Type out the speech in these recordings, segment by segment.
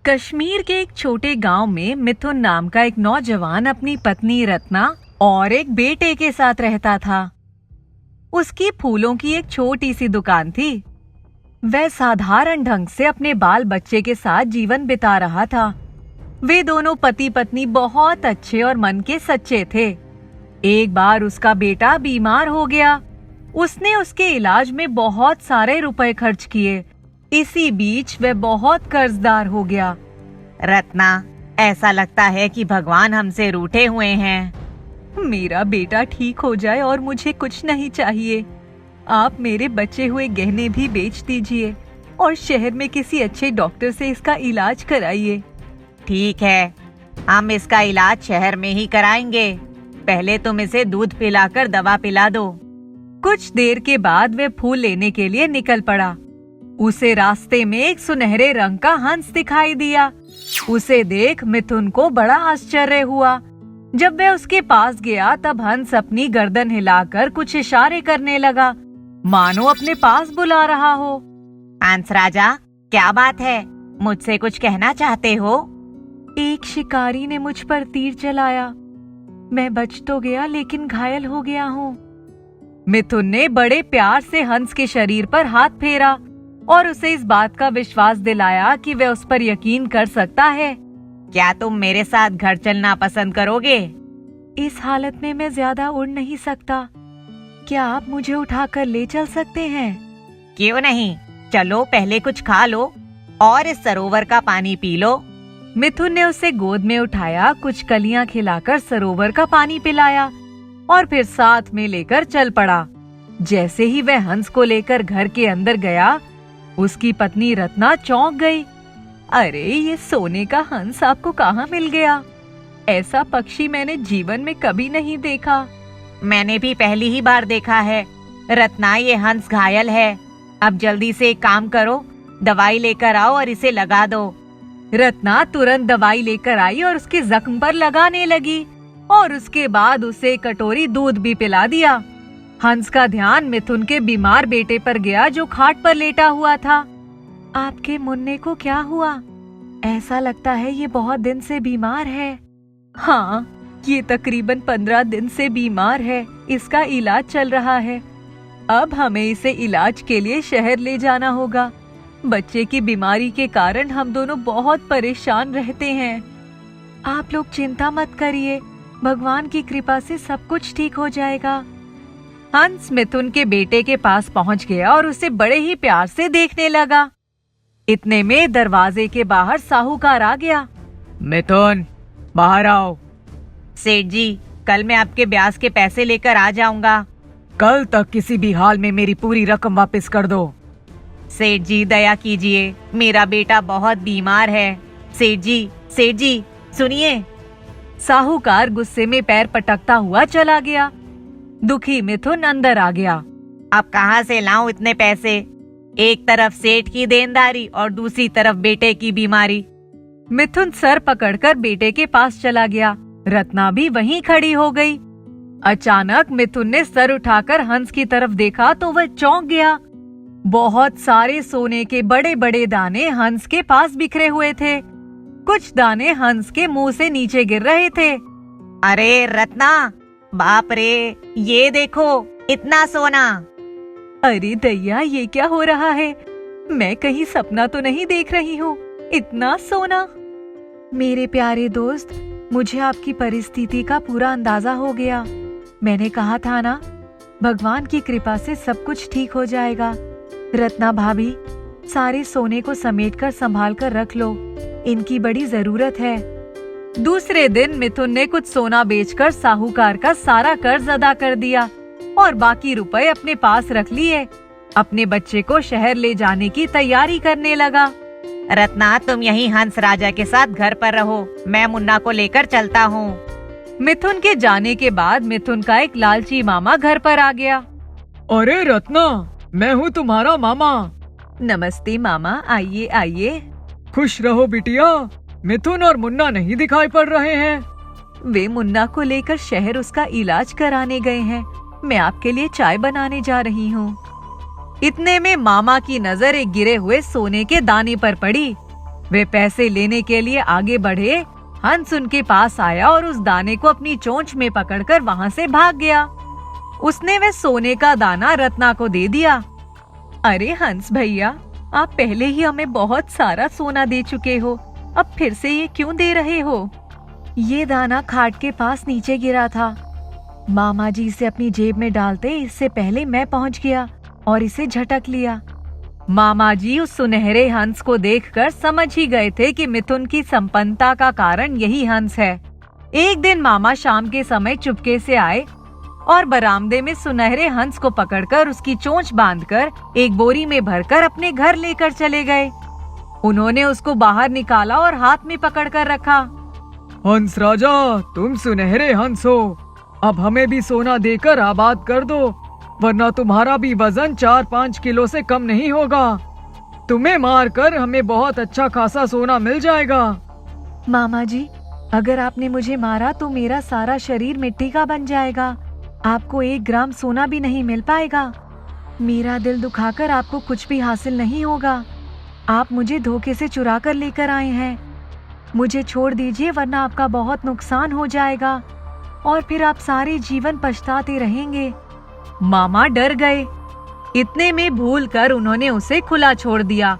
कश्मीर के एक छोटे गांव में मिथुन नाम का एक नौजवान अपनी पत्नी रत्ना और एक बेटे के साथ रहता था। उसकी फूलों की एक छोटी सी दुकान थी। वह साधारण ढंग से अपने बाल बच्चे के साथ जीवन बिता रहा था। वे दोनों पति पत्नी बहुत अच्छे और मन के सच्चे थे। एक बार उसका बेटा बीमार हो गया। उसने उसके इलाज में बहुत सारे रुपए खर्च किए। इसी बीच वह बहुत कर्जदार हो गया। रत्ना, ऐसा लगता है कि भगवान हमसे रूठे हुए हैं। मेरा बेटा ठीक हो जाए और मुझे कुछ नहीं चाहिए। आप मेरे बचे हुए गहने भी बेच दीजिए और शहर में किसी अच्छे डॉक्टर से इसका इलाज कराइए। ठीक है, हम इसका इलाज शहर में ही कराएंगे। पहले तुम इसे दूध पिलाकर दवा पिला दो। कुछ देर के बाद वह फूल लेने के लिए निकल पड़ा। उसे रास्ते में एक सुनहरे रंग का हंस दिखाई दिया। उसे देख मिथुन को बड़ा आश्चर्य हुआ। जब वह उसके पास गया तब हंस अपनी गर्दन हिलाकर कुछ इशारे करने लगा, मानो अपने पास बुला रहा हो। हंस राजा, क्या बात है? मुझसे कुछ कहना चाहते हो? एक शिकारी ने मुझ पर तीर चलाया। मैं बच तो गया लेकिन घायल हो गया हूँ। मिथुन ने बड़े प्यार से हंस के शरीर पर हाथ फेरा और उसे इस बात का विश्वास दिलाया कि वह उस पर यकीन कर सकता है। क्या तुम मेरे साथ घर चलना पसंद करोगे? इस हालत में मैं ज्यादा उड़ नहीं सकता। क्या आप मुझे उठाकर ले चल सकते हैं? क्यों नहीं, चलो पहले कुछ खा लो और इस सरोवर का पानी पी लो। मिथुन ने उसे गोद में उठाया, कुछ कलियां खिलाकर सरोवर का पानी पिलाया और फिर साथ में लेकर चल पड़ा। जैसे ही वह हंस को लेकर घर के अंदर गया, उसकी पत्नी रत्ना चौंक गई। अरे, ये सोने का हंस आपको कहाँ मिल गया? ऐसा पक्षी मैंने जीवन में कभी नहीं देखा। मैंने भी पहली ही बार देखा है। रत्ना, ये हंस घायल है। अब जल्दी से एक काम करो, दवाई लेकर आओ और इसे लगा दो। रत्ना तुरंत दवाई लेकर आई और उसके जख्म पर लगाने लगी और उसके बाद उसे कटोरी दूध भी पिला दिया। हंस का ध्यान मिथुन के बीमार बेटे पर गया जो खाट पर लेटा हुआ था। आपके मुन्ने को क्या हुआ? ऐसा लगता है ये बहुत दिन से बीमार है। हाँ, ये तकरीबन 15 दिन से बीमार है। इसका इलाज चल रहा है। अब हमें इसे इलाज के लिए शहर ले जाना होगा। बच्चे की बीमारी के कारण हम दोनों बहुत परेशान रहते हैं। आप लोग चिंता मत करिए, भगवान की कृपा से सब कुछ ठीक हो जाएगा। हंस मिथुन के बेटे के पास पहुंच गया और उसे बड़े ही प्यार से देखने लगा। इतने में दरवाजे के बाहर साहूकार आ गया। मिथुन, बाहर आओ। सेठ जी, कल मैं आपके ब्याज के पैसे लेकर आ जाऊंगा। कल तक किसी भी हाल में मेरी पूरी रकम वापस कर दो। सेठ जी, दया कीजिए, मेरा बेटा बहुत बीमार है। सेठ जी, सुनिए। साहूकार गुस्से में पैर पटकता हुआ चला गया। दुखी मिथुन अंदर आ गया। अब कहाँ से लाऊं इतने पैसे? एक तरफ सेठ की देनदारी और दूसरी तरफ बेटे की बीमारी। मिथुन सर पकड़कर बेटे के पास चला गया। रत्ना भी वहीं खड़ी हो गई। अचानक मिथुन ने सर उठाकर हंस की तरफ देखा तो वह चौंक गया। बहुत सारे सोने के बड़े बड़े दाने हंस के पास बिखरे हुए थे। कुछ दाने हंस के मुंह से नीचे गिर रहे थे। अरे रत्ना, बाप रे, ये देखो, इतना सोना। अरे दैया, ये क्या हो रहा है? मैं कहीं सपना तो नहीं देख रही हूँ? इतना सोना। मेरे प्यारे दोस्त, मुझे आपकी परिस्थिति का पूरा अंदाजा हो गया। मैंने कहा था ना, भगवान की कृपा से सब कुछ ठीक हो जाएगा। रत्ना भाभी, सारे सोने को समेटकर संभाल कर रख लो, इनकी बड़ी जरूरत है। दूसरे दिन मिथुन ने कुछ सोना बेचकर साहूकार का सारा कर्ज अदा कर दिया और बाकी रुपए अपने पास रख लिए। अपने बच्चे को शहर ले जाने की तैयारी करने लगा। रत्ना, तुम यहीं हंस राजा के साथ घर पर रहो, मैं मुन्ना को लेकर चलता हूँ। मिथुन के जाने के बाद मिथुन का एक लालची मामा घर पर आ गया। अरे रत्ना, मैं हूँ तुम्हारा मामा। नमस्ते मामा, आइए आइए। खुश रहो बिटिया। मिथुन और मुन्ना नहीं दिखाई पड़ रहे हैं। वे मुन्ना को लेकर शहर उसका इलाज कराने गए हैं। मैं आपके लिए चाय बनाने जा रही हूँ। इतने में मामा की नजर एक गिरे हुए सोने के दाने पर पड़ी। वे पैसे लेने के लिए आगे बढ़े। हंस उनके पास आया और उस दाने को अपनी चोंच में पकड़कर वहाँ से भाग गया। उसने वह सोने का दाना रत्ना को दे दिया। अरे हंस भैया, आप पहले ही हमें बहुत सारा सोना दे चुके हो, अब फिर से ये क्यों दे रहे हो? ये दाना खाट के पास नीचे गिरा था। मामा जी इसे अपनी जेब में डालते इससे पहले मैं पहुंच गया और इसे झटक लिया। मामा जी उस सुनहरे हंस को देखकर समझ ही गए थे कि मिथुन की संपन्नता का कारण यही हंस है। एक दिन मामा शाम के समय चुपके से आए और बरामदे में सुनहरे हंस को पकड़कर उसकी चोंच बांधकर एक बोरी में भरकर अपने घर लेकर चले गए। उन्होंने उसको बाहर निकाला और हाथ में पकड़कर रखा। हंस राजा, तुम सुनहरे हंस हो, अब हमें भी सोना देकर आबाद कर दो, वरना तुम्हारा भी वजन 4-5 किलो से कम नहीं होगा। तुम्हें मारकर हमें बहुत अच्छा खासा सोना मिल जाएगा। मामा जी, अगर आपने मुझे मारा तो मेरा सारा शरीर मिट्टी का बन जाएगा, आपको 1 ग्राम सोना भी नहीं मिल पाएगा। मेरा दिल दुखाकर आपको कुछ भी हासिल नहीं होगा। आप मुझे धोखे से चुरा कर लेकर आए हैं। मुझे छोड़ दीजिए, वरना आपका बहुत नुकसान हो जाएगा और फिर आप सारे जीवन पछताते रहेंगे। मामा डर गए। इतने में भूल कर उन्होंने उसे खुला छोड़ दिया।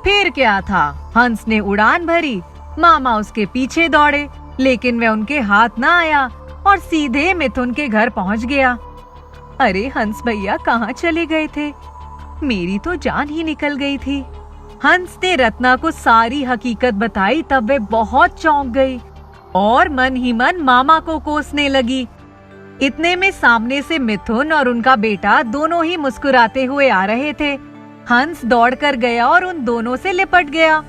फिर क्या था, हंस ने उड़ान भरी। मामा उसके पीछे दौड़े, लेकिन वह उनके हाथ न आया और सीधे मिथुन के घर पहुंच गया। अरे हंस भैया, कहाँ चले गए थे? मेरी तो जान ही निकल गई थी। हंस ने रत्ना को सारी हकीकत बताई, तब वे बहुत चौंक गई और मन ही मन मामा को कोसने लगी। इतने में सामने से मिथुन और उनका बेटा दोनों ही मुस्कुराते हुए आ रहे थे। हंस दौड़कर गया और उन दोनों से लिपट गया।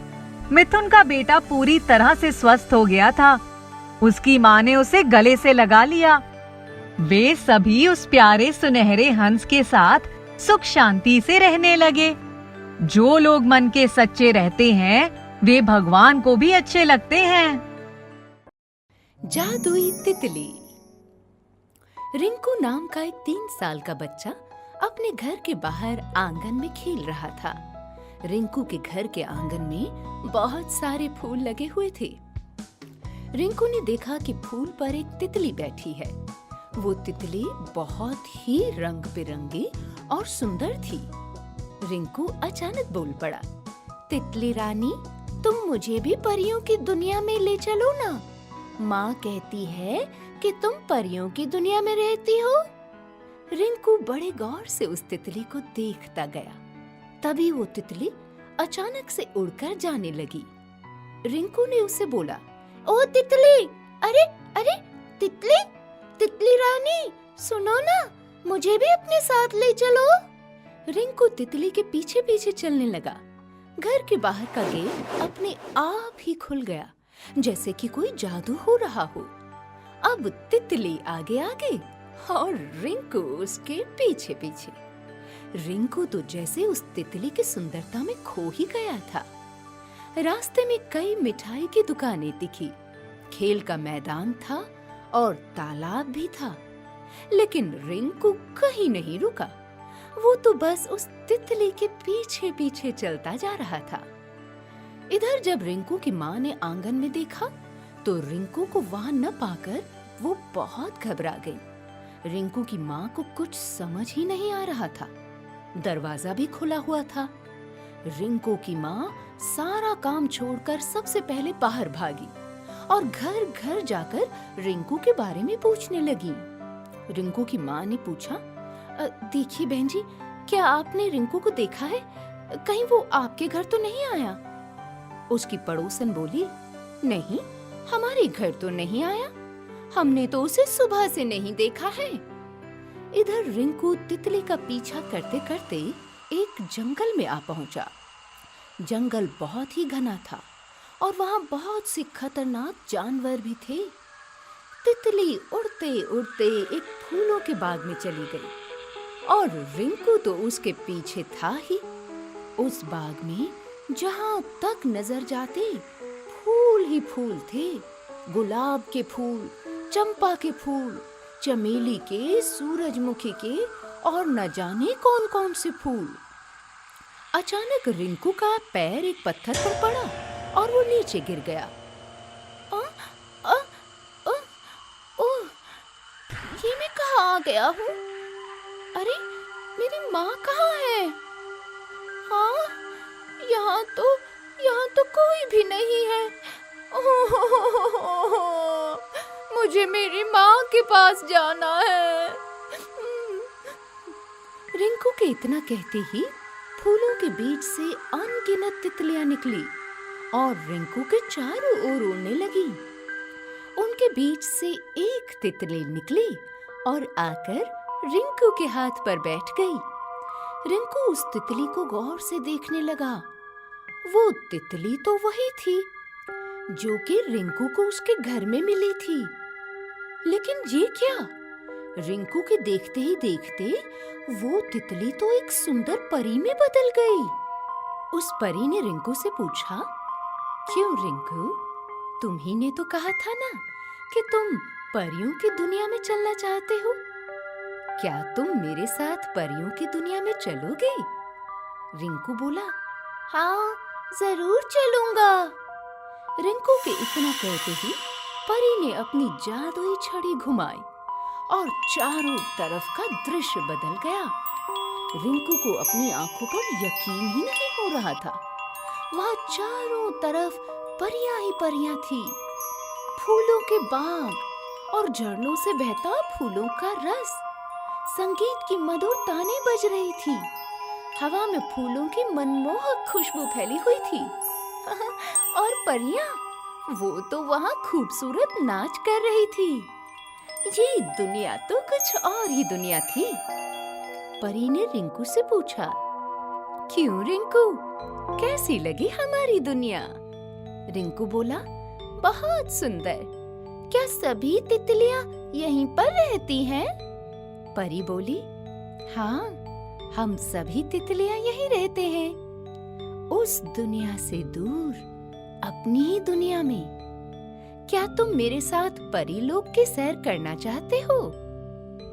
मिथुन का बेटा पूरी तरह से स्वस्थ हो गया था। उसकी माँ ने उसे गले से लगा लिया। वे सभी उस प्यारे सुनहरे हंस के साथ सुख शांति से रहने लगे। जो लोग मन के सच्चे रहते हैं, वे भगवान को भी अच्छे लगते हैं। जादुई तितली। रिंकू नाम का एक 3 साल का बच्चा अपने घर के बाहर आंगन में खेल रहा था। रिंकू के घर के आंगन में बहुत सारे फूल लगे हुए थे। रिंकू ने देखा कि फूल पर एक तितली बैठी है। वो तितली बहुत ही रंग बिरंगी और सुंदर थी। रिंकू अचानक बोल पड़ा, तितली रानी, तुम मुझे भी परियों की दुनिया में ले चलो ना। माँ कहती है कि तुम परियों की दुनिया में रहती हो। रिंकू बड़े गौर से उस तितली को देखता गया। तभी वो तितली अचानक से उड़कर जाने लगी। रिंकू ने उसे बोला, ओ तितली, अरे अरे तितली, तितली रानी, सुनो ना, मुझे भी अपने साथ ले चलो। रिंकू तितली के पीछे पीछे चलने लगा। घर के बाहर का गेट अपने आप ही खुल गया, जैसे कि कोई जादू हो रहा हो। अब तितली आगे आगे और रिंकू उसके पीछे पीछे। रिंकू तो जैसे उस तितली की सुंदरता में खो ही गया था। रास्ते में कई मिठाई की दुकानें दिखी, खेल का मैदान था और तालाब भी था, लेकिन रिंकू कहीं नहीं रुका। वो तो बस उस तितली के पीछे पीछे चलता जा रहा था। इधर जब रिंकू की माँ ने आंगन में देखा तो रिंकू को वहां न पाकर वो बहुत घबरा गई। रिंकू की माँ को कुछ समझ ही नहीं आ रहा था। दरवाजा भी खुला हुआ था। रिंकू की माँ सारा काम छोड़कर सबसे पहले बाहर भागी और घर घर जाकर रिंकू के बारे में पूछने लगी। रिंकू की माँ ने पूछा, देखिए बहन जी, क्या आपने रिंकू को देखा है? कहीं वो आपके घर तो नहीं आया? उसकी पड़ोसन बोली, नहीं, हमारे घर तो नहीं आया, हमने तो उसे सुबह से नहीं देखा है। इधर रिंकू तितली का पीछा करते करते एक जंगल में आ पहुंचा। जंगल बहुत ही घना था और वहां बहुत से खतरनाक जानवर भी थे। तितली उड़ते उड़ते एक फूलों के बाग में चली गई और रिंकू तो उसके पीछे था ही। उस बाग में जहां तक नजर जाते फूल ही फूल थे। गुलाब के फूल, चंपा के फूल, चमेली के, सूरजमुखी के और न जाने कौन कौन से फूल। अचानक रिंकू का पैर एक पत्थर पर पड़ा और वो नीचे गिर गया। आ, आ, आ, ओह, ये मैं कहाँ आ गया हूँ? अरे, मेरी माँ कहाँ है? हाँ, यहाँ तो कोई भी नहीं है। ओह, मुझे मेरी माँ के पास जाना है। रिंकू के इतना कहते ही फूलों के बीच से अनगिनत तितलियां निकली और रिंकू के चारों ओर उड़ने लगी। उनके बीच से एक तितली निकली और आकर रिंकू के हाथ पर बैठ गई। रिंकू उस तितली को गौर से देखने लगा। वो तितली तो वही थी जो कि रिंकू को उसके घर में मिली थी। लेकिन ये क्या? रिंकू के देखते ही देखते वो तितली तो एक सुंदर परी में बदल गई। उस परी ने रिंकू से पूछा, क्यों रिंकू, तुम ही ने तो कहा था ना कि तुम परियों की दुनिया में चलना चाहते हो। क्या तुम मेरे साथ परियों की दुनिया में चलोगे? रिंकू बोला, हाँ, जरूर चलूंगा। रिंकू के इतना कहते ही परी ने अपनी जादुई छड़ी घुमाई और चारों तरफ का दृश्य बदल गया। रिंकू को अपनी आंखों पर यकीन ही नहीं हो रहा था। वहाँ चारों तरफ परियां ही परियां थी। फूलों के बाग और झरनों से बहता फूलों का रस, संगीत की मधुर ताने बज रही थी। हवा में फूलों की मनमोहक खुशबू फैली हुई थी। और परियां, वो तो वहाँ खूबसूरत नाच कर रही थी। ये दुनिया तो कुछ और ही दुनिया थी। परी ने रिंकू से पूछा, क्यों रिंकू, कैसी लगी हमारी दुनिया? रिंकू बोला, बहुत सुंदर। क्या सभी तितलियां यहीं पर रहती हैं? परी बोली, हाँ, हम सभी तितलियां यहीं रहते हैं, उस दुनिया से दूर, अपनी ही दुनिया में। क्या तुम मेरे साथ परी लोक की सैर करना चाहते हो?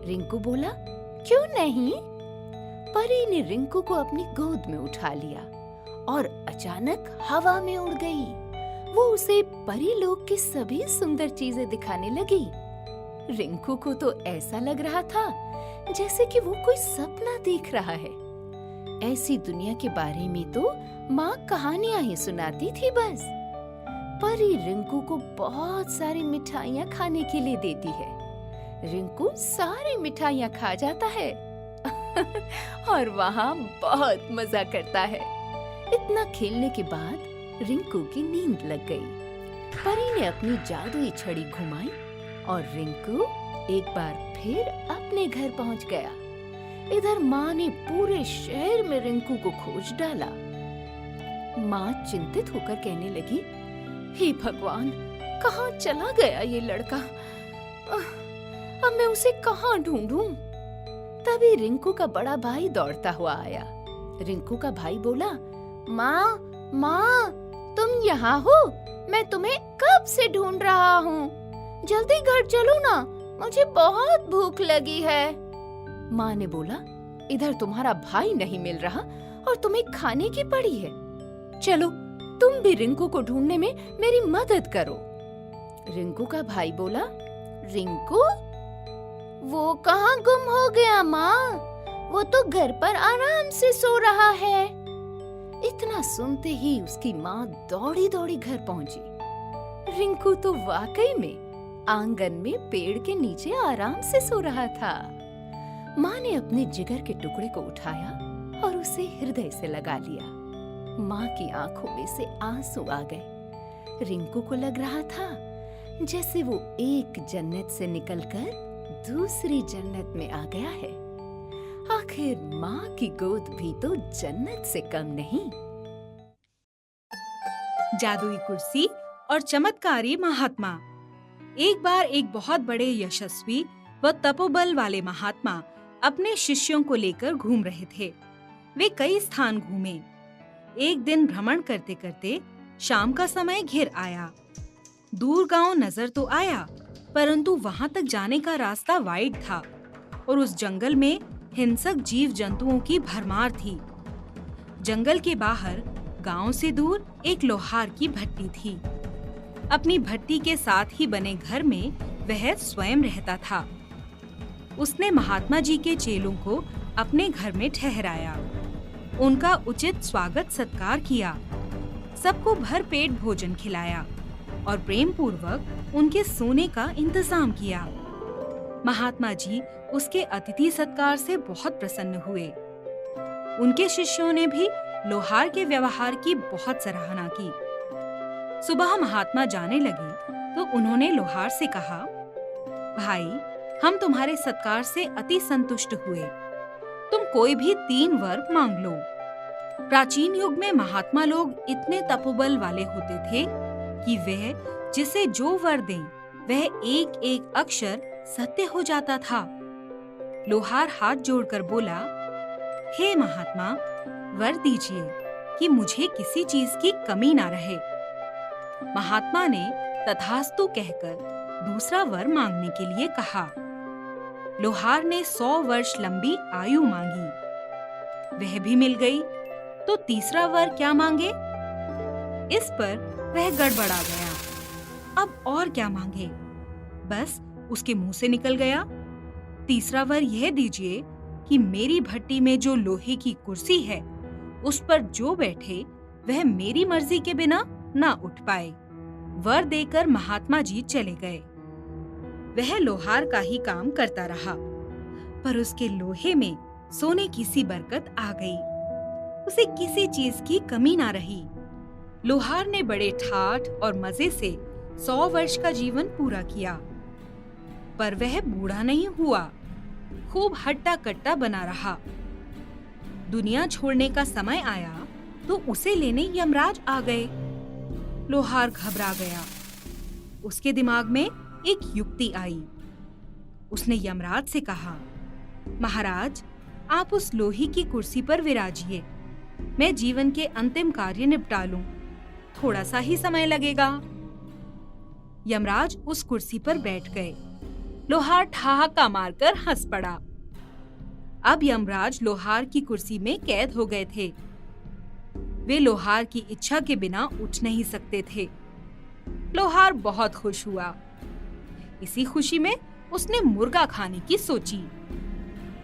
रिंकू बोला, क्यों नहीं? परी ने रिंकू को अपनी गोद में उठा लिया और अचानक हवा में उड़ गई। वो उसे परी लोक की सभी सुंदर चीजें दिखाने लगी। रिंकू को तो ऐसा लग रहा था जैसे कि वो कोई सपना देख रहा है। ऐसी दुनिया के बारे में तो माँ कहानियां ही सुनाती थी बस। परी रिंकू को बहुत सारी मिठाइयाँ खाने के लिए देती है। रिंकू सारी मिठाइयाँ खा जाता है और वहाँ बहुत मजा करता है। इतना खेलने के बाद रिंकू की नींद लग गई। परी ने अपनी जादुई छड़ी घुमाई और रिंकू एक बार फिर अपने घर पहुंच गया। इधर माँ ने पूरे शहर में रिंकू को खोज डाला। माँ चिंतित होकर कहने लगी, हे भगवान, कहाँ चला गया ये लड़का? अब मैं उसे कहाँ ढूंढूं? तभी रिंकू का बड़ा भाई दौड़ता हुआ आया। रिंकू का भाई बोला, माँ, माँ, तुम यहाँ हो? मैं तुम्हें कब से ढूंढ रहा हूँ। जल्दी घर चलो ना, मुझे बहुत भूख लगी है। माँ ने बोला, इधर तुम्हारा भाई नहीं मिल रहा और तुम्हें खाने की पड़ी है। चलो, तुम भी रिंकू को ढूंढने में मेरी मदद करो। रिंकू का भाई बोला, रिंकू? वो कहाँ गुम हो गया माँ? वो तो घर पर आराम से सो रहा है। इतना सुनते ही उसकी माँ दौड़ी दौड़ी घर पहुंची। रिंकू तो वाकई में आंगन में पेड़ के नीचे आराम से सो रहा था। माँ ने अपने जिगर के टुकड़े को उठाया और उसे हृदय से लगा लिया। माँ की आंखों में से आंसू आ गए। रिंकू को लग रहा था जैसे वो एक जन्नत से निकलकर दूसरी जन्नत में आ गया है। आखिर माँ की गोद भी तो जन्नत से कम नहीं। जादुई कुर्सी और चमत्कारी महात्मा। एक बार एक बहुत बड़े यशस्वी व तपोबल वाले महात्मा अपने शिष्यों को लेकर घूम रहे थे। वे कई स्थान घूमे। एक दिन भ्रमण करते करते शाम का समय घिर आया। दूर गांव नजर तो आया, परंतु वहां तक जाने का रास्ता वाइड था और उस जंगल में हिंसक जीव जंतुओं की भरमार थी। जंगल के बाहर गांव से दूर एक लोहार की भट्टी थी। अपनी भट्टी के साथ ही बने घर में वह स्वयं रहता था। उसने महात्मा जी के चेलों को अपने घर में ठहराया, उनका उचित स्वागत सत्कार किया, सबको भरपेट भोजन खिलाया और प्रेम पूर्वक उनके सोने का इंतजाम किया। महात्मा जी उसके अतिथि सत्कार से बहुत प्रसन्न हुए। उनके शिष्यों ने भी लोहार के व्यवहार की बहुत सराहना की। सुबह महात्मा जाने लगे तो उन्होंने लोहार से कहा, भाई, हम तुम्हारे सत्कार से अति संतुष्ट हुए। तुम कोई भी 3 वर मांग लो। प्राचीन युग में महात्मा लोग इतने तपोबल वाले होते थे कि वह जिसे जो वर दें वह एक एक अक्षर सत्य हो जाता था। लोहार हाथ जोड़कर बोला, हे महात्मा, वर दीजिए कि मुझे किसी चीज की कमी ना रहे। महात्मा ने तथास्तु कहकर दूसरा वर मांगने के लिए कहा। लोहार ने 100 वर्ष लंबी आयु मांगी, वह भी मिल गई। तो तीसरा वर क्या मांगे? इस पर वह गड़बड़ा गया। अब और क्या मांगे? बस उसके मुंह से निकल गया, तीसरा वर यह दीजिए कि मेरी भट्टी में जो लोहे की कुर्सी है उस पर जो बैठे वह मेरी मर्जी के बिना ना उठ पाए। वर देकर महात्मा जी चले गए। वह लोहार का ही काम करता रहा, पर उसके लोहे में सोने की सी बरकत आ गई। उसे किसी चीज की कमी ना रही। लोहार ने बड़े ठाठ और मजे से 100 वर्ष का जीवन पूरा किया, पर वह बूढ़ा नहीं हुआ, खूब हट्टा कट्टा बना रहा। दुनिया छोड़ने का समय आया तो उसे लेने यमराज आ गए। लोहार घबरा गया। उसके दिमाग में एक युक्ति आई। उसने यमराज से कहा, महाराज, आप उस लोहे की कुर्सी पर विराजिए, मैं जीवन के अंतिम कार्य निपटा लूं, थोड़ा सा ही समय लगेगा। यमराज उस कुर्सी पर बैठ गए। लोहार ठहाका मारकर हंस पड़ा। अब यमराज लोहार की कुर्सी में कैद हो गए थे। वे लोहार की इच्छा के बिना उठ नहीं सकते थे। लोहार बहुत खुश हुआ। इसी खुशी में उसने मुर्गा खाने की सोची।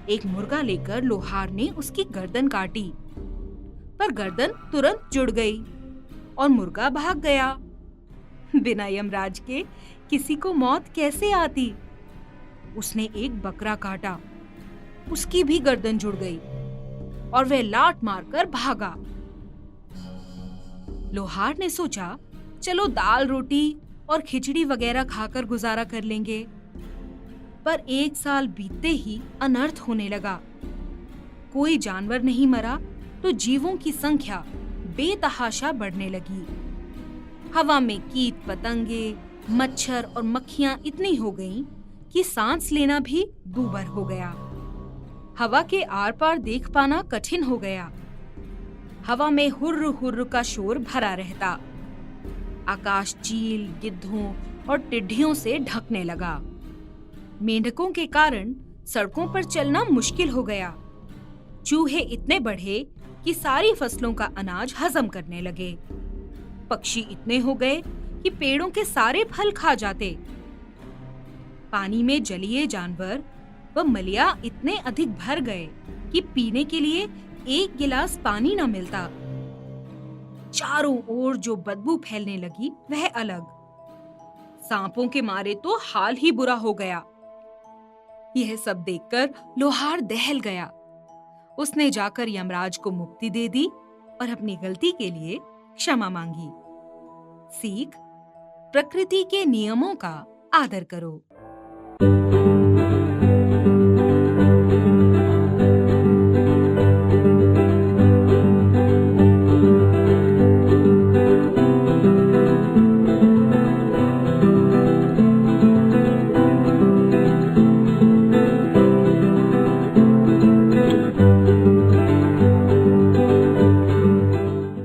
एक मुर्गा लेकर लोहार ने उसकी गर्दन काटी, पर गर्दन तुरंत जुड़ गई और मुर्गा भाग गया। बिना यमराज के किसी को मौत कैसे आती? उसने एक बकरा काटा, उसकी भी गर्दन जुड़ गई और वह लात मारकर भागा। लोहार ने सोचा, चलो दाल रोटी और खिचड़ी वगैरह खाकर गुजारा कर लेंगे। पर 1 साल बीतते ही अनर्थ होने लगा। कोई जानवर नहीं मरा तो जीवों की संख्या बेतहाशा बढ़ने लगी। हवा में कीट पतंगे, मच्छर और मक्खियां इतनी हो गईं कि सांस लेना भी दूभर हो गया। हवा के आर पार देख पाना कठिन हो गया। हवा में हुर्र हुर्र का शोर भरा रहता। आकाश चील, गिद्धों और टिड्डियों से ढकने लगा। मेंढकों के कारण सड़कों पर चलना मुश्किल हो गया। चूहे इतने बढ़े कि सारी फसलों का अनाज हजम करने लगे। पक्षी इतने हो गए कि पेड़ों के सारे फल खा जाते। पानी में जलीय जानवर व मलिया इतने अधिक भर गए कि पीने के लिए 1 गिलास पानी न मिलता। चारों ओर जो बदबू फैलने लगी वह अलग। सांपों के मारे तो हाल ही बुरा हो गया। यह सब देखकर लोहार दहल गया। उसने जाकर यमराज को मुक्ति दे दी और अपनी गलती के लिए क्षमा मांगी। सीख, प्रकृति के नियमों का आदर करो।